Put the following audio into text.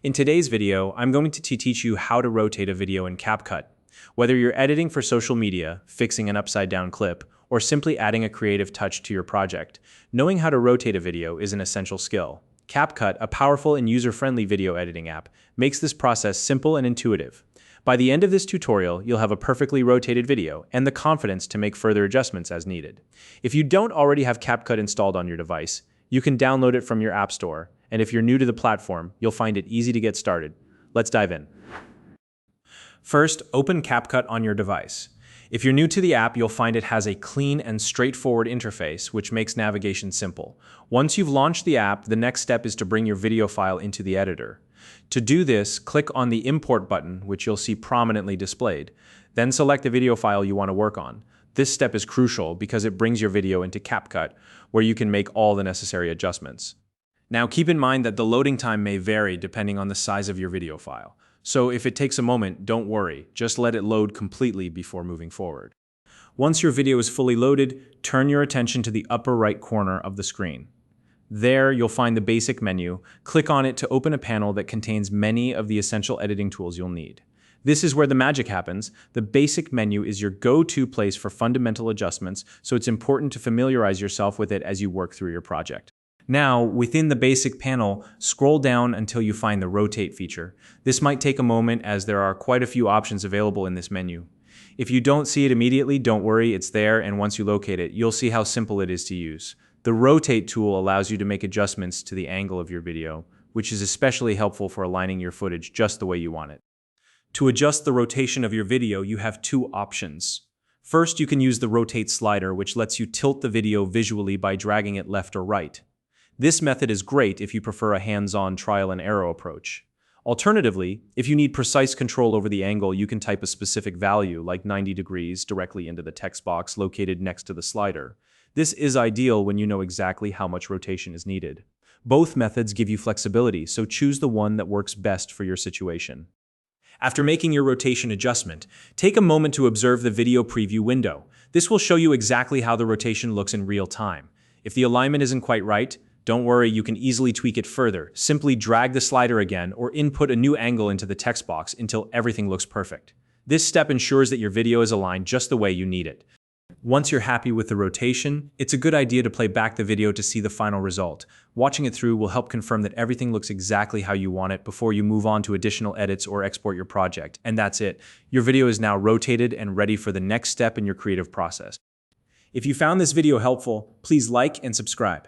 In today's video, I'm going to teach you how to rotate a video in CapCut. Whether you're editing for social media, fixing an upside-down clip, or simply adding a creative touch to your project, knowing how to rotate a video is an essential skill. CapCut, a powerful and user-friendly video editing app, makes this process simple and intuitive. By the end of this tutorial, you'll have a perfectly rotated video and the confidence to make further adjustments as needed. If you don't already have CapCut installed on your device, you can download it from your app store, and if you're new to the platform, you'll find it easy to get started. Let's dive in. First, open CapCut on your device. If you're new to the app, you'll find it has a clean and straightforward interface, which makes navigation simple. Once you've launched the app, the next step is to bring your video file into the editor. To do this, click on the Import button, which you'll see prominently displayed. Then select the video file you want to work on. This step is crucial because it brings your video into CapCut, where you can make all the necessary adjustments. Now keep in mind that the loading time may vary depending on the size of your video file. So if it takes a moment, don't worry, just let it load completely before moving forward. Once your video is fully loaded, turn your attention to the upper right corner of the screen. There, you'll find the basic menu. Click on it to open a panel that contains many of the essential editing tools you'll need. This is where the magic happens. The basic menu is your go-to place for fundamental adjustments, so it's important to familiarize yourself with it as you work through your project. Now, within the basic panel, scroll down until you find the rotate feature. This might take a moment as there are quite a few options available in this menu. If you don't see it immediately, don't worry, it's there, and once you locate it, you'll see how simple it is to use. The rotate tool allows you to make adjustments to the angle of your video, which is especially helpful for aligning your footage just the way you want it. To adjust the rotation of your video, you have two options. First, you can use the rotate slider, which lets you tilt the video visually by dragging it left or right. This method is great if you prefer a hands-on trial and error approach. Alternatively, if you need precise control over the angle, you can type a specific value, like 90 degrees, directly into the text box located next to the slider. This is ideal when you know exactly how much rotation is needed. Both methods give you flexibility, so choose the one that works best for your situation. After making your rotation adjustment, take a moment to observe the video preview window. This will show you exactly how the rotation looks in real time. If the alignment isn't quite right, don't worry, you can easily tweak it further. Simply drag the slider again or input a new angle into the text box until everything looks perfect. This step ensures that your video is aligned just the way you need it. Once you're happy with the rotation, it's a good idea to play back the video to see the final result. Watching it through will help confirm that everything looks exactly how you want it before you move on to additional edits or export your project. And that's it. Your video is now rotated and ready for the next step in your creative process. If you found this video helpful, please like and subscribe.